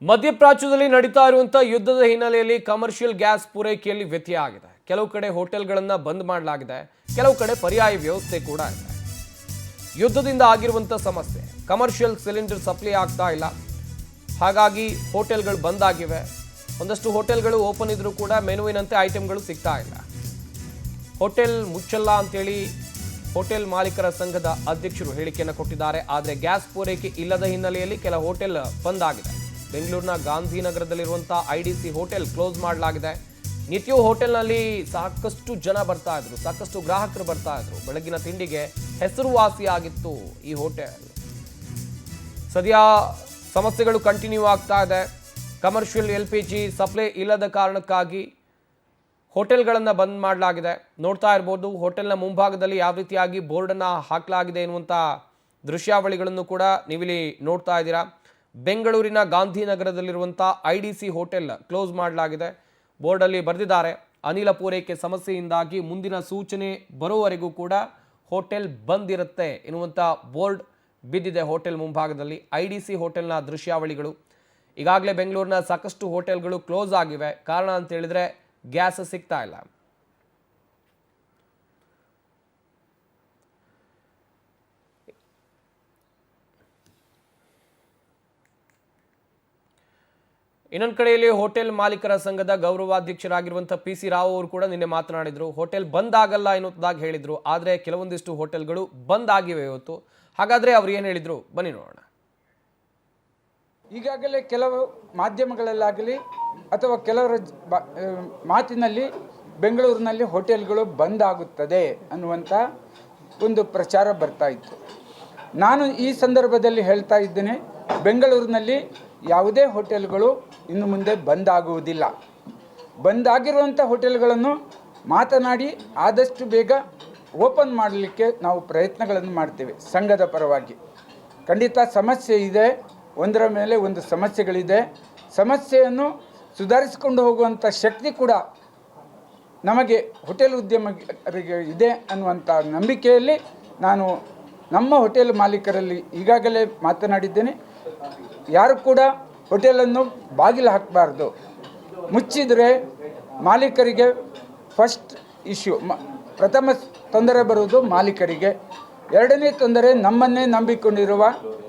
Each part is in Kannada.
ಮಧ್ಯಪ್ರಾಚ್ಯದಲ್ಲಿ ನಡೀತಾ ಇರುವಂತಹ ಯುದ್ಧದ ಹಿನ್ನೆಲೆಯಲ್ಲಿ ಕಮರ್ಷಿಯಲ್ ಗ್ಯಾಸ್ ಪೂರೈಕೆಯಲ್ಲಿ ವ್ಯತ್ಯಯ ಆಗಿದೆ. ಕೆಲವು ಕಡೆ ಹೋಟೆಲ್ಗಳನ್ನು ಬಂದ್ ಮಾಡಲಾಗಿದೆ, ಕೆಲವು ಕಡೆ ಪರ್ಯಾಯ ವ್ಯವಸ್ಥೆ ಕೂಡ ಇದೆ. ಯುದ್ಧದಿಂದ ಆಗಿರುವಂತಹ ಸಮಸ್ಯೆ, ಕಮರ್ಷಿಯಲ್ ಸಿಲಿಂಡರ್ ಸಪ್ಲೈ ಆಗ್ತಾ ಇಲ್ಲ, ಹಾಗಾಗಿ ಹೋಟೆಲ್ಗಳು ಬಂದ್ ಆಗಿವೆ. ಒಂದಷ್ಟು ಹೋಟೆಲ್ಗಳು ಓಪನ್ ಇದ್ರೂ ಕೂಡ ಮೆನುವಿನಂತೆ ಐಟಮ್ಗಳು ಸಿಗ್ತಾ ಇಲ್ಲ. ಹೋಟೆಲ್ ಮುಚ್ಚಲ್ಲ ಅಂತೇಳಿ ಹೋಟೆಲ್ ಮಾಲೀಕರ ಸಂಘದ ಅಧ್ಯಕ್ಷರು ಹೇಳಿಕೆಯನ್ನು ಕೊಟ್ಟಿದ್ದಾರೆ. ಆದರೆ ಗ್ಯಾಸ್ ಪೂರೈಕೆ ಇಲ್ಲದ ಹಿನ್ನೆಲೆಯಲ್ಲಿ ಕೆಲ ಹೋಟೆಲ್ ಬಂದ್ ಆಗಿದೆ. ಬೆಂಗಳೂರಿನ ಗಾಂಧಿನಗರದಲ್ಲಿರುವಂತಹ ಐಡಿಸಿ ಹೋಟೆಲ್ ಕ್ಲೋಸ್ ಮಾಡಲಾಗಿದೆ. ನಿತ್ಯವೂ ಹೋಟೆಲ್ನಲ್ಲಿ ಸಾಕಷ್ಟು ಜನ ಬರ್ತಾ ಇದ್ರು, ಸಾಕಷ್ಟು ಗ್ರಾಹಕರು ಬರ್ತಾ ಇದ್ರು. ಬೆಳಗಿನ ತಿಂಡಿಗೆ ಹೆಸರುವಾಸಿಯಾಗಿತ್ತು ಈ ಹೋಟೆಲ್. ಸದ್ಯ ಸಮಸ್ಯೆಗಳು ಕಂಟಿನ್ಯೂ ಆಗ್ತಾ ಇದೆ. ಕಮರ್ಷಿಯಲ್ LPG ಸಪ್ಲೈ ಇಲ್ಲದ ಕಾರಣಕ್ಕಾಗಿ ಹೋಟೆಲ್ಗಳನ್ನು ಬಂದ್ ಮಾಡಲಾಗಿದೆ. ನೋಡ್ತಾ ಇರ್ಬೋದು, ಹೋಟೆಲ್ನ ಮುಂಭಾಗದಲ್ಲಿ ಯಾವ ರೀತಿಯಾಗಿ ಬೋರ್ಡನ್ನು ಹಾಕಲಾಗಿದೆ ಎನ್ನುವಂಥ ದೃಶ್ಯಾವಳಿಗಳನ್ನು ಕೂಡ ನೀವಿಲ್ಲಿ ನೋಡ್ತಾ ಇದ್ದೀರಾ. ಬೆಂಗಳೂರಿನ ಗಾಂಧಿನಗರದಲ್ಲಿರುವಂಥ IDC ಹೋಟೆಲ್ ಕ್ಲೋಸ್ ಮಾಡಲಾಗಿದೆ. ಬೋರ್ಡಲ್ಲಿ ಬರೆದಿದ್ದಾರೆ, ಅನಿಲ ಪೂರೈಕೆ ಸಮಸ್ಯೆಯಿಂದಾಗಿ ಮುಂದಿನ ಸೂಚನೆ ಬರೋವರೆಗೂ ಕೂಡ ಹೋಟೆಲ್ ಬಂದ್ ಇರುತ್ತೆ ಎನ್ನುವಂಥ ಬೋರ್ಡ್ ಬಿದ್ದಿದೆ ಹೋಟೆಲ್ ಮುಂಭಾಗದಲ್ಲಿ. IDC ಹೋಟೆಲ್ನ ದೃಶ್ಯಾವಳಿಗಳು. ಈಗಾಗಲೇ ಬೆಂಗಳೂರಿನ ಸಾಕಷ್ಟು ಹೋಟೆಲ್ಗಳು ಕ್ಲೋಸ್ ಆಗಿವೆ. ಕಾರಣ ಅಂತ ಹೇಳಿದ್ರೆ ಗ್ಯಾಸ್ ಸಿಗ್ತಾ ಇಲ್ಲ. ಇನ್ನೊಂದು ಕಡೆಯಲ್ಲಿ ಹೋಟೆಲ್ ಮಾಲೀಕರ ಸಂಘದ ಗೌರವಾಧ್ಯಕ್ಷರಾಗಿರುವಂತಹ PC ರಾವ್ ಅವರು ಕೂಡ ನಿನ್ನೆ ಮಾತನಾಡಿದ್ರು. ಹೋಟೆಲ್ ಬಂದ್ ಆಗಲ್ಲ ಎನ್ನುವುದಾಗಿ ಹೇಳಿದ್ರು, ಆದರೆ ಕೆಲವೊಂದಿಷ್ಟು ಹೋಟೆಲ್ಗಳು ಬಂದ್ ಆಗಿವೆ ಇವತ್ತು. ಹಾಗಾದ್ರೆ ಅವ್ರು ಏನು ಹೇಳಿದ್ರು ಬನ್ನಿ ನೋಡೋಣ. ಈಗಾಗಲೇ ಕೆಲವು ಮಾಧ್ಯಮಗಳಲ್ಲಾಗಲಿ ಅಥವಾ ಕೆಲವರ ಮಾತಿನಲ್ಲಿ ಬೆಂಗಳೂರಿನಲ್ಲಿ ಹೋಟೆಲ್ಗಳು ಬಂದ್ ಆಗುತ್ತದೆ ಅನ್ನುವಂಥ ಒಂದು ಪ್ರಚಾರ ಬರ್ತಾ ಇತ್ತು. ನಾನು ಈ ಸಂದರ್ಭದಲ್ಲಿ ಹೇಳ್ತಾ ಇದ್ದೇನೆ, ಬೆಂಗಳೂರಿನಲ್ಲಿ ಯಾವುದೇ ಹೋಟೆಲ್ಗಳು ಇನ್ನು ಮುಂದೆ ಬಂದ್ ಆಗುವುದಿಲ್ಲ. ಬಂದ್ ಆಗಿರುವಂಥ ಹೋಟೆಲ್ಗಳನ್ನು ಮಾತನಾಡಿ ಆದಷ್ಟು ಬೇಗ ಓಪನ್ ಮಾಡಲಿಕ್ಕೆ ನಾವು ಪ್ರಯತ್ನಗಳನ್ನು ಮಾಡ್ತೇವೆ ಸಂಘದ ಪರವಾಗಿ. ಖಂಡಿತ ಸಮಸ್ಯೆ ಇದೆ, ಒಂದರ ಮೇಲೆ ಒಂದು ಸಮಸ್ಯೆಗಳಿದೆ. ಸಮಸ್ಯೆಯನ್ನು ಸುಧಾರಿಸಿಕೊಂಡು ಹೋಗುವಂಥ ಶಕ್ತಿ ಕೂಡ ನಮಗೆ ಹೋಟೆಲ್ ಉದ್ಯಮರಿಗೆ ಇದೆ ಅನ್ನುವಂಥ ನಂಬಿಕೆಯಲ್ಲಿ ನಾನು ನಮ್ಮ ಹೋಟೆಲ್ ಮಾಲೀಕರಲ್ಲಿ ಈಗಾಗಲೇ ಮಾತನಾಡಿದ್ದೇನೆ. ಯಾರು ಕೂಡ ಹೋಟೆಲನ್ನು ಬಾಗಿಲು ಹಾಕಬಾರ್ದು. ಮುಚ್ಚಿದರೆ ಮಾಲೀಕರಿಗೆ ಫಸ್ಟ್ ಇಶ್ಯೂ, ಪ್ರಥಮ ತೊಂದರೆ ಬರುವುದು ಮಾಲೀಕರಿಗೆ. ಎರಡನೇ ತೊಂದರೆ ನಮ್ಮನ್ನೇ ನಂಬಿಕೊಂಡಿರುವ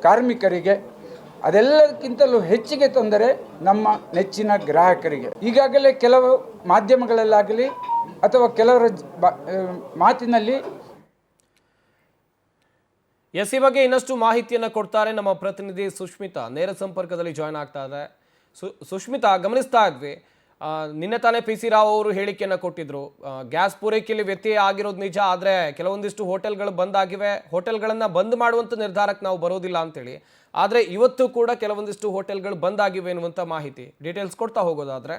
ಕಾರ್ಮಿಕರಿಗೆ. ಅದೆಲ್ಲಕ್ಕಿಂತಲೂ ಹೆಚ್ಚಿಗೆ ತೊಂದರೆ ನಮ್ಮ ನೆಚ್ಚಿನ ಗ್ರಾಹಕರಿಗೆ. ಈಗಾಗಲೇ ಕೆಲವು ಮಾಧ್ಯಮಗಳಲ್ಲಾಗಲಿ ಅಥವಾ ಕೆಲವರ ಮಾತಿನಲ್ಲಿ ಈ ಬಗ್ಗೆ ಇನ್ನಷ್ಟು ಮಾಹಿತಿಯನ್ನು ಕೊಡ್ತಾರೆ ನಮ್ಮ ಪ್ರತಿನಿಧಿ ಸುಷ್ಮಿತಾ. ನೇರ ಸಂಪರ್ಕದಲ್ಲಿ ಜಾಯ್ನ್ ಆಗ್ತಾ ಇದೆ. ಸುಷ್ಮಿತಾ, ಗಮನಿಸ್ತಾ ಇದ್ವಿ, ನಿನ್ನೆ ತಾನೇ PC ರಾವ್ ಅವರು ಹೇಳಿಕೆಯನ್ನು ಕೊಟ್ಟಿದ್ರು. ಗ್ಯಾಸ್ ಪೂರೈಕೆಯಲ್ಲಿ ವ್ಯತ್ಯಯ ಆಗಿರೋದು ನಿಜ, ಆದರೆ ಕೆಲವೊಂದಿಷ್ಟು ಹೋಟೆಲ್ಗಳು ಬಂದ್ ಆಗಿವೆ, ಹೋಟೆಲ್ಗಳನ್ನು ಬಂದ್ ಮಾಡುವಂಥ ನಿರ್ಧಾರಕ್ಕೆ ನಾವು ಬರೋದಿಲ್ಲ ಅಂತೇಳಿ. ಆದರೆ ಇವತ್ತು ಕೂಡ ಕೆಲವೊಂದಿಷ್ಟು ಹೋಟೆಲ್ಗಳು ಬಂದ್ ಆಗಿವೆ ಎನ್ನುವಂಥ ಮಾಹಿತಿ. ಡೀಟೇಲ್ಸ್ ಕೊಡ್ತಾ ಹೋಗೋದಾದ್ರೆ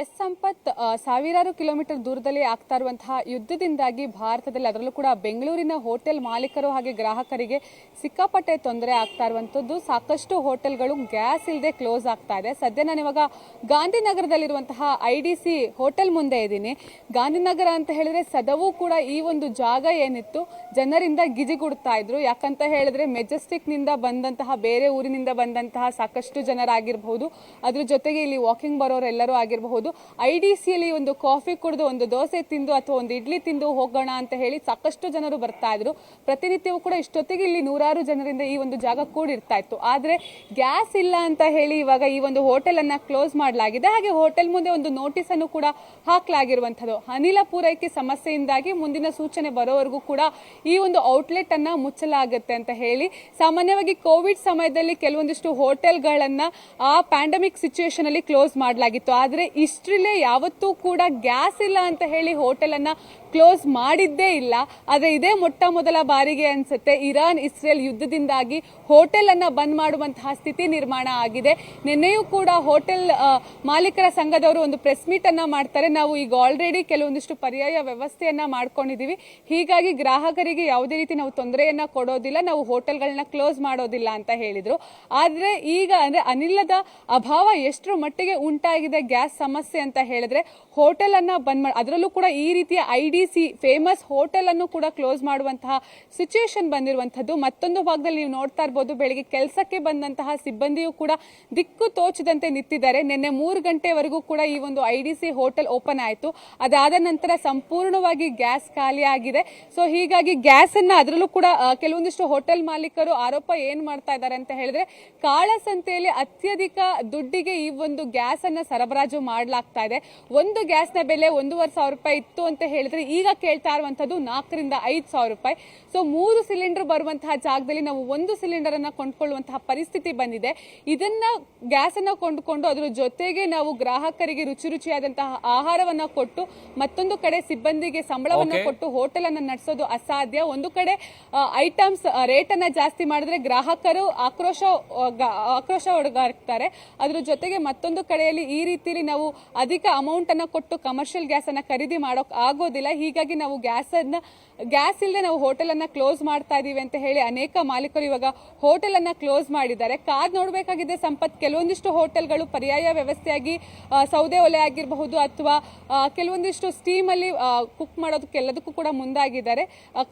ಎಸ್ ಸಂಪತ್, ಸಾವಿರಾರು ಕಿಲೋಮೀಟರ್ ದೂರದಲ್ಲಿ ಆಗ್ತಾ ಇರುವಂತಹ ಯುದ್ಧದಿಂದಾಗಿ ಭಾರತದಲ್ಲಿ, ಅದರಲ್ಲೂ ಕೂಡ ಬೆಂಗಳೂರಿನ ಹೋಟೆಲ್ ಮಾಲೀಕರು ಹಾಗೆ ಗ್ರಾಹಕರಿಗೆ ಸಿಕ್ಕಾಪಟ್ಟೆ ತೊಂದರೆ ಆಗ್ತಾ ಇರುವಂಥದ್ದು. ಸಾಕಷ್ಟು ಹೋಟೆಲ್ಗಳು ಗ್ಯಾಸ್ ಇಲ್ಲದೆ ಕ್ಲೋಸ್ ಆಗ್ತಾ ಇದೆ. ಸದ್ಯ ನಾನು ಇವಾಗ ಗಾಂಧಿನಗರದಲ್ಲಿರುವಂತಹ IDC ಹೋಟೆಲ್ ಮುಂದೆ ಇದ್ದೀನಿ. ಗಾಂಧಿನಗರ ಅಂತ ಹೇಳಿದ್ರೆ ಸದವೂ ಕೂಡ ಈ ಒಂದು ಜಾಗ ಏನಿತ್ತು ಜನರಿಂದ ಗಿಜಿಗುಡ್ತಾ ಇದ್ರು. ಯಾಕಂತ ಹೇಳಿದ್ರೆ ಮೆಜೆಸ್ಟಿಕ್ನಿಂದ ಬಂದಂತಹ, ಬೇರೆ ಊರಿನಿಂದ ಬಂದಂತಹ ಸಾಕಷ್ಟು ಜನರಾಗಿರ್ಬಹುದು, ಅದ್ರ ಜೊತೆಗೆ ಇಲ್ಲಿ ವಾಕಿಂಗ್ ಬರೋರೆಲ್ಲರೂ ಆಗಿರಬಹುದು. IDCಯಲ್ಲಿ ಒಂದು ಕಾಫಿ ಕುಡಿದು, ಒಂದು ದೋಸೆ ತಿಂದು ಅಥವಾ ಒಂದು ಇಡ್ಲಿ ತಿಂದು ಹೋಗೋಣ ಅಂತ ಹೇಳಿ ಸಾಕಷ್ಟು ಜನರು ಬರ್ತಾ ಇದ್ರು. ಪ್ರತಿನಿತ್ಯವೂ ಕೂಡ ಇಷ್ಟೊತ್ತಿಗೆ ಇಲ್ಲಿ ನೂರಾರು ಜನರಿಂದ ಈ ಒಂದು ಜಾಗ ಕೂಡಿರ್ತಾ ಇತ್ತು. ಆದ್ರೆ ಗ್ಯಾಸ್ ಇಲ್ಲ ಅಂತ ಹೇಳಿ ಇವಾಗ ಈ ಒಂದು ಹೋಟೆಲ್ ಅನ್ನ ಕ್ಲೋಸ್ ಮಾಡಲಾಗಿದೆ. ಹಾಗೆ ಹೋಟೆಲ್ ಮುಂದೆ ಒಂದು ನೋಟಿಸ್ ಅನ್ನು ಕೂಡ ಹಾಕಲಾಗಿರುವಂತದ್ದು. ಅನಿಲ ಪೂರೈಕೆ ಸಮಸ್ಯೆಯಿಂದಾಗಿ ಮುಂದಿನ ಸೂಚನೆ ಬರೋವರೆಗೂ ಕೂಡ ಈ ಒಂದು ಔಟ್ಲೆಟ್ ಅನ್ನ ಮುಚ್ಚಲಾಗುತ್ತೆ ಅಂತ ಹೇಳಿ. ಸಾಮಾನ್ಯವಾಗಿ ಕೋವಿಡ್ ಸಮಯದಲ್ಲಿ ಕೆಲವೊಂದಿಷ್ಟು ಹೋಟೆಲ್ಗಳನ್ನ ಆ ಪ್ಯಾಂಡಮಿಕ್ ಸಿಚುಯೇಷನ್ ಅಲ್ಲಿ ಕ್ಲೋಸ್ ಮಾಡಲಾಗಿತ್ತು. ಆದ್ರೆ ಇಷ್ಟರಲ್ಲೇ ಯಾವತ್ತೂ ಕೂಡ ಗ್ಯಾಸ್ ಇಲ್ಲ ಅಂತ ಹೇಳಿ ಹೋಟೆಲ್ ಅನ್ನ ಕ್ಲೋಸ್ ಮಾಡಿದ್ದೇ ಇಲ್ಲ. ಆದರೆ ಇದೇ ಮೊಟ್ಟ ಮೊದಲ ಬಾರಿಗೆ ಅನ್ಸುತ್ತೆ ಇರಾನ್ ಇಸ್ರೇಲ್ ಯುದ್ಧದಿಂದಾಗಿ ಹೋಟೆಲ್ ಅನ್ನ ಬಂದ್ ಮಾಡುವಂತಹ ಸ್ಥಿತಿ ನಿರ್ಮಾಣ ಆಗಿದೆ. ನಿನ್ನೆಯೂ ಕೂಡ ಹೋಟೆಲ್ ಮಾಲೀಕರ ಸಂಘದವರು ಒಂದು ಪ್ರೆಸ್ ಮೀಟ್ ಅನ್ನ ಮಾಡ್ತಾರೆ. ನಾವು ಈಗ ಆಲ್ರೆಡಿ ಕೆಲವೊಂದಿಷ್ಟು ಪರ್ಯಾಯ ವ್ಯವಸ್ಥೆಯನ್ನ ಮಾಡ್ಕೊಂಡಿದೀವಿ, ಹೀಗಾಗಿ ಗ್ರಾಹಕರಿಗೆ ಯಾವುದೇ ರೀತಿ ನಾವು ತೊಂದರೆಯನ್ನ ಕೊಡೋದಿಲ್ಲ, ನಾವು ಹೋಟೆಲ್ಗಳನ್ನ ಕ್ಲೋಸ್ ಮಾಡೋದಿಲ್ಲ ಅಂತ ಹೇಳಿದ್ರು. ಆದ್ರೆ ಈಗ ಅಂದ್ರೆ ಅನಿಲದ ಅಭಾವ ಎಷ್ಟರ ಮಟ್ಟಿಗೆ ಉಂಟಾಗಿದೆ ಗ್ಯಾಸ್ ಸಮಸ್ಯೆ ಅಂತ ಹೇಳಿದ್ರೆ, ಹೋಟೆಲ್ ಅನ್ನ ಬಂದ್ ಮಾಡಿ, ಅದರಲ್ಲೂ ಕೂಡ ಈ ರೀತಿಯ IDC ಫೇಮಸ್ ಹೋಟೆಲ್ ಅನ್ನು ಕೂಡ ಕ್ಲೋಸ್ ಮಾಡುವಂತಹ ಸಿಚುಯೇಷನ್ ಬಂದಿರುವಂತದ್ದು. ಮತ್ತೊಂದು ಭಾಗದಲ್ಲಿ ನೀವು ನೋಡ್ತಾ ಇರಬಹುದು, ಬೆಳಿಗ್ಗೆ ಕೆಲಸಕ್ಕೆ ಬಂದಂತಹ ಸಿಬ್ಬಂದಿಯು ಕೂಡ ದಿಕ್ಕು ತೋಚದಂತೆ ನಿಂತಿದ್ದಾರೆ. ನಿನ್ನೆ 3 ಗಂಟೆವರೆಗೂ ಕೂಡ ಈ ಒಂದು IDC ಹೋಟೆಲ್ ಓಪನ್ ಆಯಿತು. ಅದಾದ ನಂತರ ಸಂಪೂರ್ಣವಾಗಿ ಗ್ಯಾಸ್ ಖಾಲಿ ಆಗಿದೆ. ಸೊ ಹೀಗಾಗಿ ಗ್ಯಾಸ್ ಅನ್ನ, ಅದರಲ್ಲೂ ಕೂಡ ಕೆಲವೊಂದಿಷ್ಟು ಹೋಟೆಲ್ ಮಾಲೀಕರು ಆರೋಪ ಏನ್ ಮಾಡ್ತಾ ಇದ್ದಾರೆ ಅಂತ ಹೇಳಿದ್ರೆ, ಕಾಳಸಂತೆಯಲ್ಲಿ ಅತ್ಯಧಿಕ ದುಡ್ಡಿಗೆ ಈ ಒಂದು ಗ್ಯಾಸ್ ಅನ್ನ ಸರಬರಾಜು ಮಾಡಲಾಗ್ತಾ ಇದೆ. ಒಂದು ಗ್ಯಾಸ್ ನ ಬೆಲೆ 1,500 ರೂಪಾಯಿ ಇತ್ತು ಅಂತ ಹೇಳಿದ್ರೆ ಈಗ ಕೇಳ್ತಾ ಇರುವಂತದ್ದು 4,000 ರಿಂದ 5,000 ರೂಪಾಯಿ. ಸೊ 3 ಸಿಲಿಂಡರ್ ಬರುವಂತಹ ಜಾಗದಲ್ಲಿ ನಾವು 1 ಸಿಲಿಂಡರ್ ಅನ್ನ ಕೊಂಡ್ಕೊಳ್ಳುವಂತಹ ಪರಿಸ್ಥಿತಿ ಬಂದಿದೆ. ಇದನ್ನ ಗ್ಯಾಸ್ ಅನ್ನ ಕೊಂಡುಕೊಂಡು ಅದರ ಜೊತೆಗೆ ನಾವು ಗ್ರಾಹಕರಿಗೆ ರುಚಿ ರುಚಿಯಾದಂತಹ ಆಹಾರವನ್ನ ಕೊಟ್ಟು, ಮತ್ತೊಂದು ಕಡೆ ಸಿಬ್ಬಂದಿಗೆ ಸಂಬಳವನ್ನ ಕೊಟ್ಟು ಹೋಟೆಲ್ ಅನ್ನ ನಡೆಸೋದು ಅಸಾಧ್ಯ. ಒಂದು ಕಡೆ ಐಟಮ್ಸ್ ರೇಟ್ ಅನ್ನ ಜಾಸ್ತಿ ಮಾಡಿದ್ರೆ ಗ್ರಾಹಕರು ಆಕ್ರೋಶ ಒಳಗಾಗ್ತಾರೆ. ಅದ್ರ ಜೊತೆಗೆ ಮತ್ತೊಂದು ಕಡೆಯಲ್ಲಿ ಈ ರೀತಿಯಲ್ಲಿ ನಾವು ಅಧಿಕ ಅಮೌಂಟ್ ಅನ್ನ ಕೊಟ್ಟು ಕಮರ್ಷಿಯಲ್ ಗ್ಯಾಸ್ ಅನ್ನ ಖರೀದಿ ಮಾಡೋಕ್ ಆಗೋದಿಲ್ಲ. ಹೀಗಾಗಿ ನಾವು ಗ್ಯಾಸ್ ಇಲ್ಲದೆ ನಾವು ಹೋಟೆಲ್ ಅನ್ನ ಕ್ಲೋಸ್ ಮಾಡ್ತಾ ಇದೀವಿ ಅಂತ ಹೇಳಿ ಅನೇಕ ಮಾಲೀಕರು ಇವಾಗ ಹೋಟೆಲ್ ಅನ್ನ ಕ್ಲೋಸ್ ಮಾಡಿದ್ದಾರೆ. ಕಾದ್ ನೋಡಬೇಕಾಗಿದೆ ಸಂಪತ್. ಕೆಲವೊಂದಿಷ್ಟು ಹೋಟೆಲ್ಗಳು ಪರ್ಯಾಯ ವ್ಯವಸ್ಥೆಯಾಗಿ ಸೌದೆ ಒಲೆ ಆಗಿರಬಹುದು ಅಥವಾ ಕೆಲವೊಂದಿಷ್ಟು ಸ್ಟೀಮ್ ಅಲ್ಲಿ ಕುಕ್ ಮಾಡೋದಕ್ಕೆಲ್ಲದಕ್ಕೂ ಕೂಡ ಮುಂದಾಗಿದ್ದಾರೆ.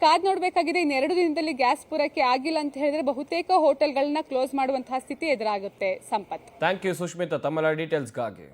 ಕಾದ್ ನೋಡಬೇಕಾಗಿದೆ. ಇನ್ನು 2 ದಿನದಲ್ಲಿ ಗ್ಯಾಸ್ ಪೂರೈಕೆ ಆಗಿಲ್ಲ ಅಂತ ಹೇಳಿದ್ರೆ ಬಹುತೇಕ ಹೋಟೆಲ್ಗಳನ್ನ ಕ್ಲೋಸ್ ಮಾಡುವಂತಹ ಸ್ಥಿತಿ ಎದುರಾಗುತ್ತೆ. ಸಂಪತ್, ಥ್ಯಾಂಕ್ ಯು ಸುಷ್ಮಿತಾ ತಮ್ಮ ಡೀಟೇಲ್ಸ್ಗಾಗಿ.